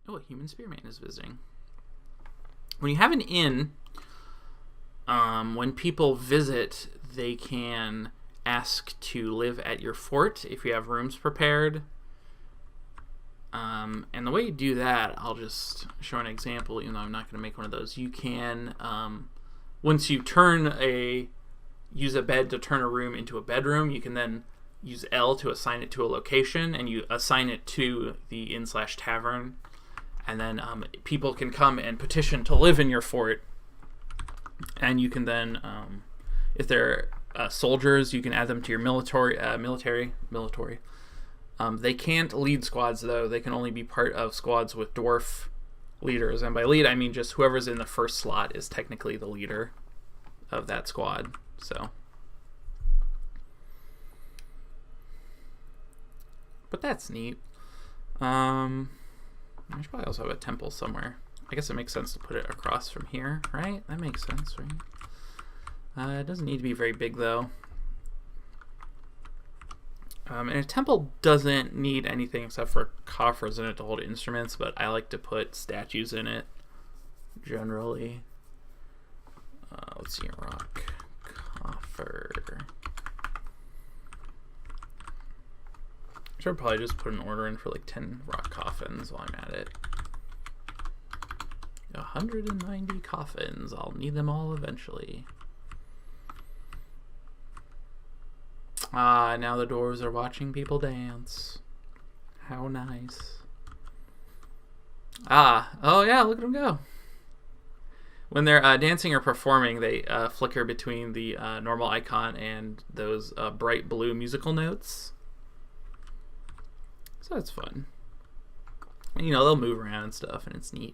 Oh, a human spearman is visiting. When you have an inn, when people visit, they can ask to live at your fort if you have rooms prepared. And the way you do that, I'll just show an example, even though I'm not going to make one of those. You can, once you use a bed to turn a room into a bedroom, you can then use L to assign it to a location, and you assign it to the inn/tavern. And then people can come and petition to live in your fort. And you can then, if they're soldiers, you can add them to your military. They can't lead squads, though. They can only be part of squads with dwarf leaders. And by lead, I mean just whoever's in the first slot is technically the leader of that squad. So, but that's neat. I should probably also have a temple somewhere. I guess it makes sense to put it across from here, right? That makes sense, right? It doesn't need to be very big, though. And a temple doesn't need anything except for coffers in it to hold instruments, but I like to put statues in it, generally. Let's see, rock coffer. Should probably just put an order in for like 10 rock coffins while I'm at it. 190 coffins. I'll need them all eventually. Now the dwarves are watching people dance. How nice. Oh yeah, look at them go. When they're dancing or performing, they flicker between the normal icon and those bright blue musical notes. So that's fun. And, they'll move around and stuff, and it's neat.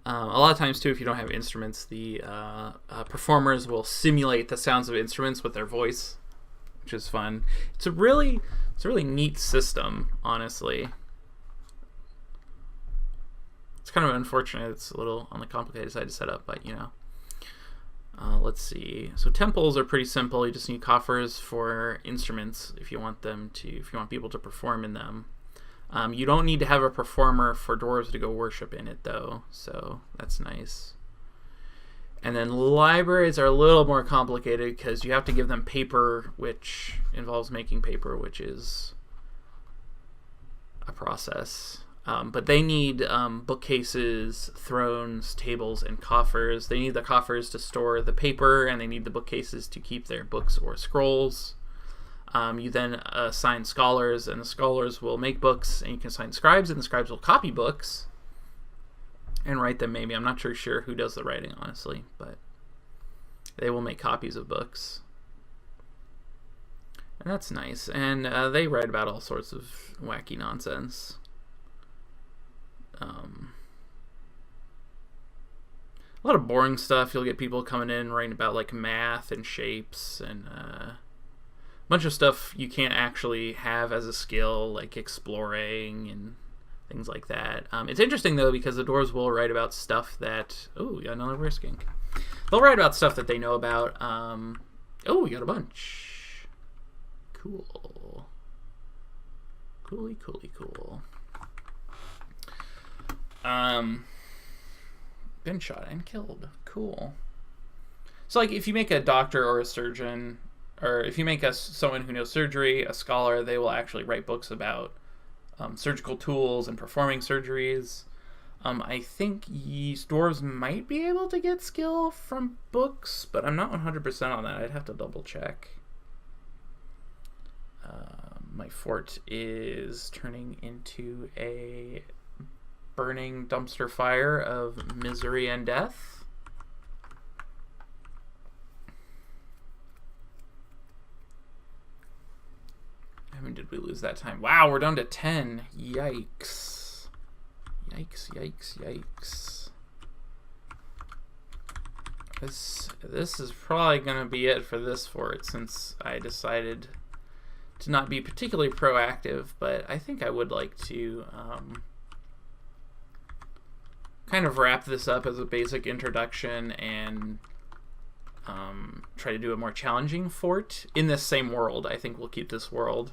A lot of times, too, if you don't have instruments, the performers will simulate the sounds of instruments with their voice, which is fun. It's a really neat system, honestly. It's kind of unfortunate. It's a little on the complicated side to set up, but, let's see. So temples are pretty simple. You just need coffers for instruments if you want people to perform in them. You don't need to have a performer for dwarves to go worship in it, though, so that's nice. And then libraries are a little more complicated because you have to give them paper, which involves making paper, which is a process. But they need bookcases, thrones, tables, and coffers. They need the coffers to store the paper, and they need the bookcases to keep their books or scrolls. You then assign scholars, and the scholars will make books, and you can assign scribes, and the scribes will copy books and write them, maybe. I'm not sure who does the writing, honestly, but they will make copies of books. And that's nice. And they write about all sorts of wacky nonsense. A lot of boring stuff. You'll get people coming in writing about like math and shapes and a bunch of stuff you can't actually have as a skill, like exploring and things like that. It's interesting though because the dwarves will write about stuff that we got another rare skink. They'll write about stuff that they know about. We got a bunch. Cool. Cool. Been shot and killed. Cool. So, like, if you make a doctor or a surgeon, or if you make someone who knows surgery, a scholar, they will actually write books about surgical tools and performing surgeries. I think dwarves might be able to get skill from books, but I'm not 100% on that. I'd have to double check. My fort is turning into a burning dumpster fire of misery and death. How many did we lose that time? Wow, we're down to 10. Yikes. Yikes. This is probably going to be it for this fort since I decided to not be particularly proactive, but I think I would like to kind of wrap this up as a basic introduction and try to do a more challenging fort in this same world. I think we'll keep this world.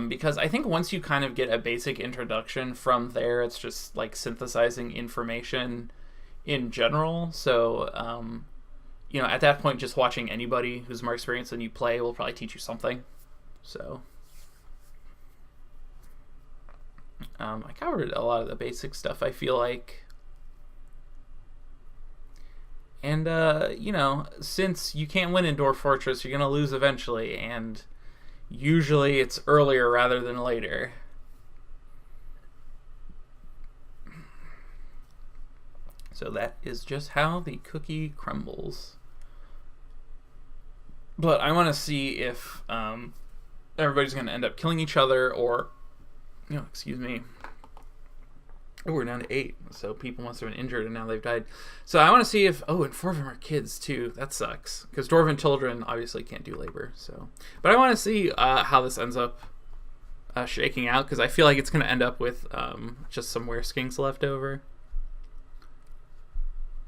Because I think once you kind of get a basic introduction from there, it's just like synthesizing information in general. So, at that point, just watching anybody who's more experienced than you play will probably teach you something. So, I covered a lot of the basic stuff, I feel like. And, since you can't win in Dwarf Fortress, you're going to lose eventually, and usually it's earlier rather than later. So that is just how the cookie crumbles. But I want to see if everybody's going to end up killing each other, or, excuse me. Oh, we're down to 8, so people must have been injured and now they've died. So I want to see if... Oh, and 4 of them are kids, too. That sucks. Because dwarven children obviously can't do labor, so... But I want to see how this ends up shaking out, because I feel like it's going to end up with just some wereskinks left over.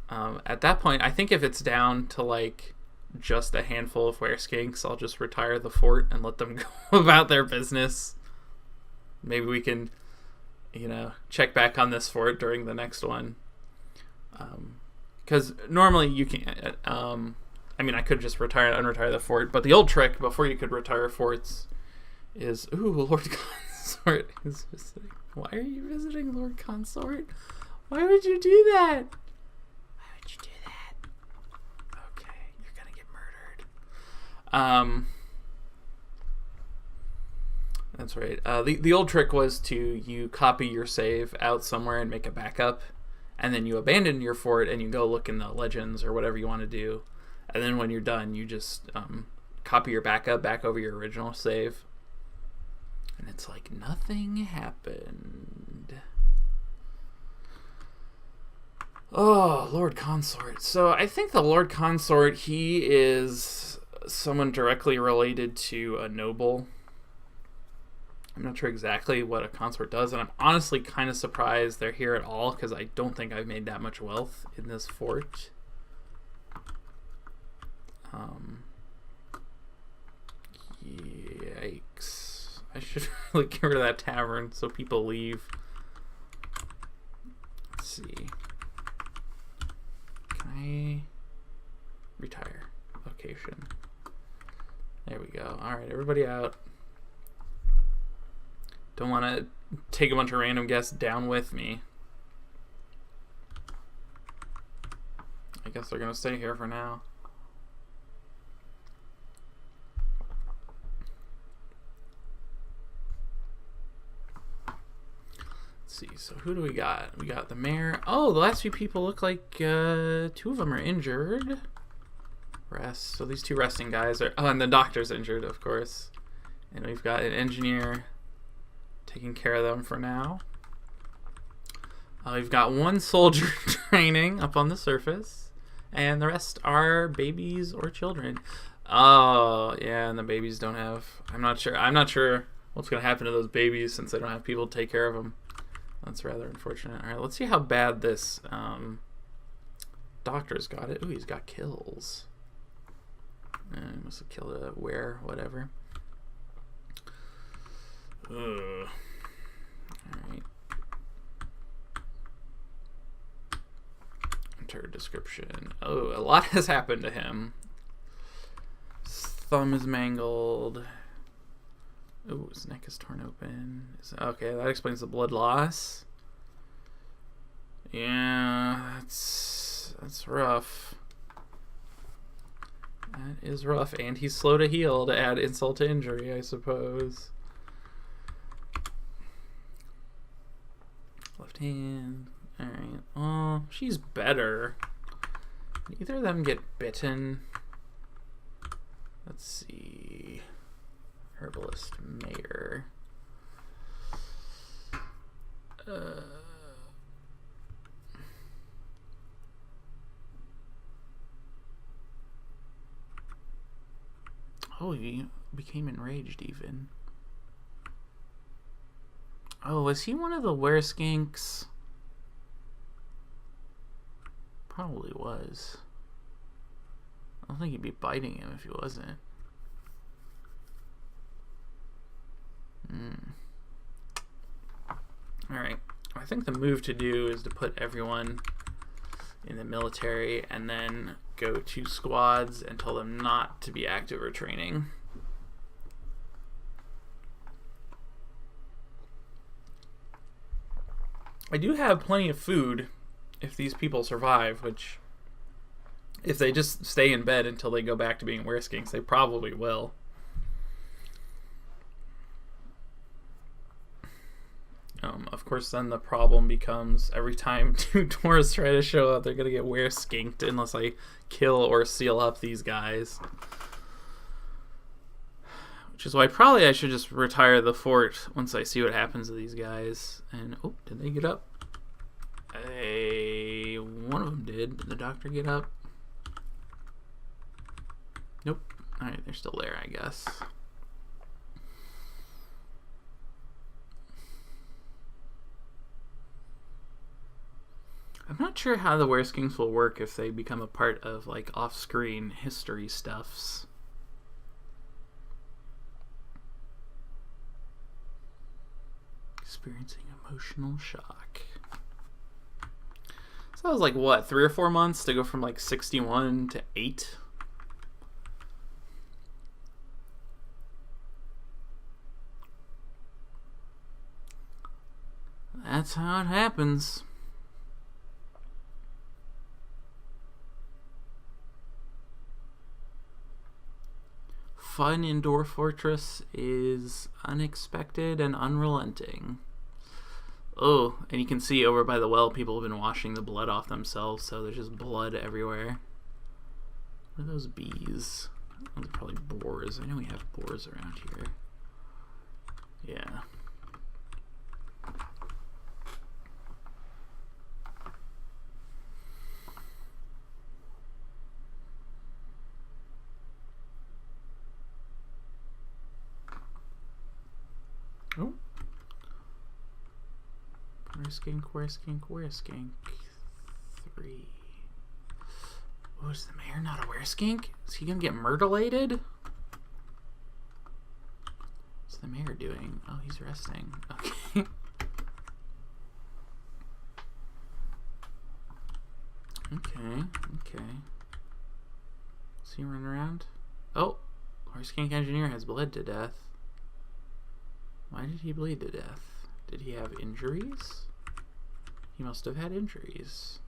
At that point, I think if it's down to, like, just a handful of wereskinks, I'll just retire the fort and let them go about their business. Maybe we can... check back on this fort during the next one. Because normally you can't... I could just retire and unretire the fort, but the old trick before you could retire forts is... Ooh, Lord Consort is visiting. Why are you visiting, Lord Consort? Why would you do that? Why would you do that? Okay, you're gonna get murdered. That's right. The old trick was you copy your save out somewhere and make a backup, and then you abandon your fort and you go look in the legends or whatever you want to do, and then when you're done, you just copy your backup back over your original save, and it's like nothing happened. Oh, Lord Consort. So I think the Lord Consort, he is someone directly related to a noble. I'm not sure exactly what a consort does, and I'm honestly kind of surprised they're here at all, because I don't think I've made that much wealth in this fort. Yikes. I should really get rid of that tavern so people leave. Let's see. Can I retire? Location. There we go. Alright, everybody out. Don't want to take a bunch of random guests down with me. I guess they're going to stay here for now. Let's see. So who do we got? We got the mayor. Oh, the last few people look like 2 of them are injured. Rest. So these 2 resting guys are... Oh, and the doctor's injured, of course. And we've got an engineer... taking care of them for now. We've got 1 soldier training up on the surface, and the rest are babies or children. Oh, yeah, and the babies don't have... I'm not sure what's going to happen to those babies since they don't have people to take care of them. That's rather unfortunate. All right, let's see how bad this doctor's got it. Ooh, he's got kills. He must have killed a whatever. Ugh. Alright. Enter description. Oh, a lot has happened to him. His thumb is mangled. Oh, his neck is torn open. Okay, that explains the blood loss. Yeah, that's rough. That is rough, and he's slow to heal to add insult to injury, I suppose. Left hand. Alright. Oh, she's better. Neither of them get bitten. Let's see. Herbalist mayor. Oh, he became enraged even. Oh, was he one of the wereskinks? Probably was. I don't think he'd be biting him if he wasn't. Alright, I think the move to do is to put everyone in the military and then go to squads and tell them not to be active or training. I do have plenty of food if these people survive, which if they just stay in bed until they go back to being wereskinks, they probably will. Of course, then the problem becomes every time two dwarves try to show up, they're going to get wereskinked unless I kill or seal up these guys. Which is why probably I should just retire the fort once I see what happens to these guys. And, oh, did they get up? One of them did. Did the doctor get up? Nope. Alright, they're still there, I guess. I'm not sure how the wereskinks will work if they become a part of, like, off-screen history stuffs. Experiencing emotional shock. So that was like, what, 3 or 4 months to go from, like, 61 to 8? That's how it happens. Fun in Dwarf Fortress is unexpected and unrelenting. Oh, and you can see over by the well, people have been washing the blood off themselves, so there's just blood everywhere. What are those bees? Those are probably boars. I know we have boars around here. Yeah. Oh. Wereskink. 3. Oh, is the mayor not a wereskink? Is he gonna get murderlated? What's the mayor doing? Oh, he's resting. Okay. Okay. Is he running around? Oh, wereskink engineer has bled to death. Why did he bleed to death? Did he have injuries? He must have had injuries.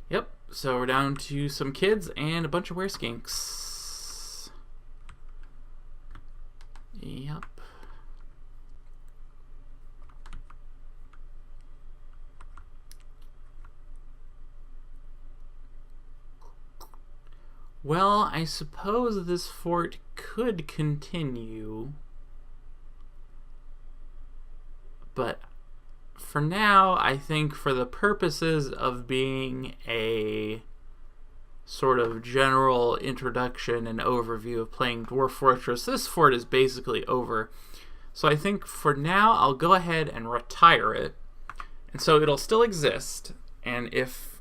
Yep, so we're down to some kids and a bunch of wereskinks. Yep. Well, I suppose this fort could continue, but for now, I think for the purposes of being a sort of general introduction and overview of playing Dwarf Fortress, this fort is basically over. So I think for now, I'll go ahead and retire it, and so it'll still exist, and if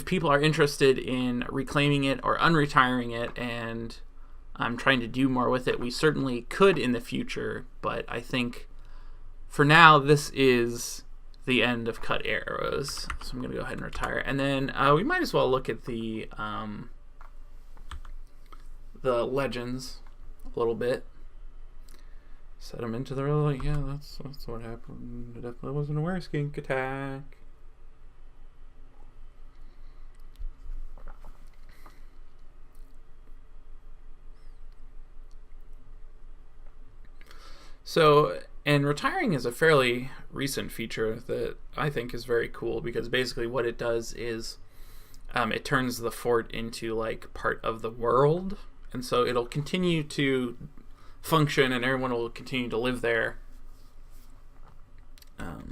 people are interested in reclaiming it or unretiring it and I'm trying to do more with it, we certainly could in the future, but I think for now this is the end of Cut Arrows. So I'm going to go ahead and retire. And then we might as well look at the legends a little bit. Set them into the real, like, yeah, that's what happened. It definitely wasn't a wereskink attack. So, and retiring is a fairly recent feature that I think is very cool, because basically what it does is it turns the fort into like part of the world, and so it'll continue to function and everyone will continue to live there.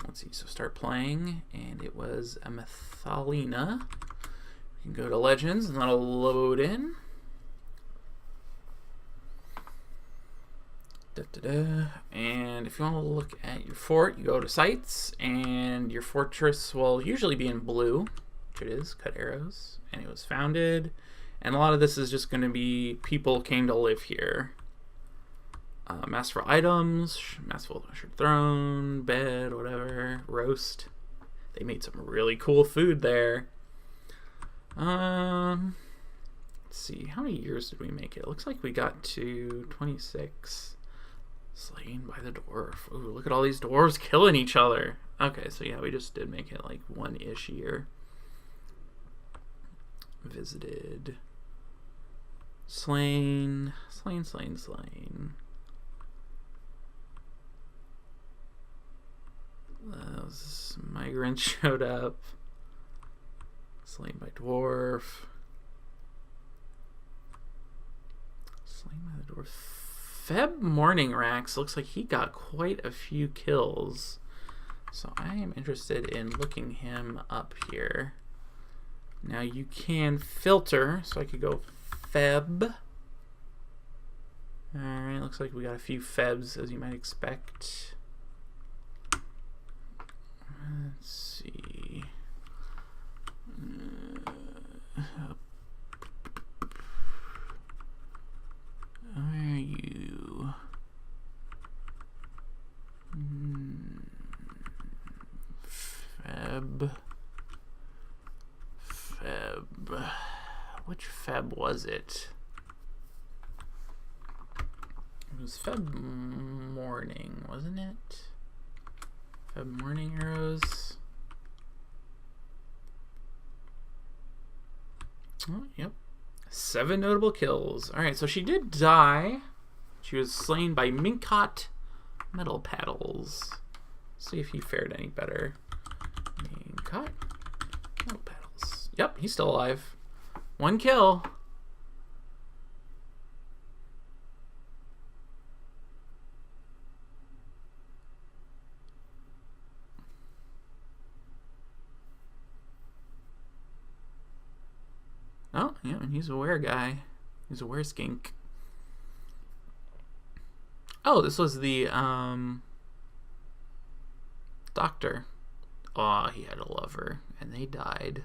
Let's see, so start playing, and it was a Methalina. You can go to Legends and that'll load in. And if you want to look at your fort, you go to sites, and your fortress will usually be in blue, which it is, cut arrows, and it was founded. And a lot of this is just going to be people came to live here. Masterful items, masterful throne, bed, whatever, roast. They made some really cool food there. Let's see, how many years did we make it? It looks like we got to 26. Slain by the dwarf. Ooh, look at all these dwarves killing each other. Okay, so yeah, we just did make it like 1-ish year. Visited. Slain. Those migrants showed up. Slain by dwarf. Slain by the dwarf. Feb Morning Rax looks like he got quite a few kills. So I am interested in looking him up here. Now you can filter, so I could go Feb. Alright, looks like we got a few Febs, as you might expect. Let's see. Where are you? Feb. Which Feb was it? It was Feb Morning, wasn't it? Feb Morning arrows. Oh, yep. 7 notable kills. Alright, so she did die. She was slain by Minkot Metal Paddles. See if he fared any better. Minkot Metal Paddles. Yep, he's still alive. 1 kill. Oh, yeah, and he's a were guy. He's a were skink. Oh, this was the doctor. Oh, he had a lover, and they died.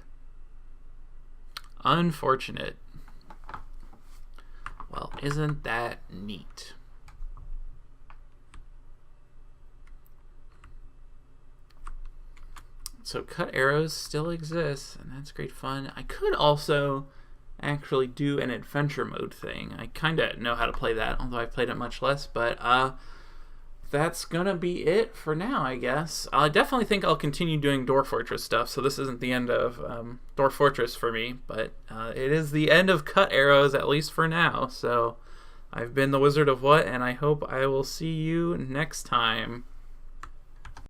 Unfortunate. Well, isn't that neat? So cut arrows still exists, and that's great fun. I could also actually do an adventure mode thing. I kind of know how to play that, although I've played it much less, but that's gonna be it for now, I guess. I definitely think I'll continue doing Dwarf Fortress stuff, so this isn't the end of Dwarf Fortress for me, but it is the end of cut arrows, at least for now. So I've been the Wizard of What, and I hope I will see you next time.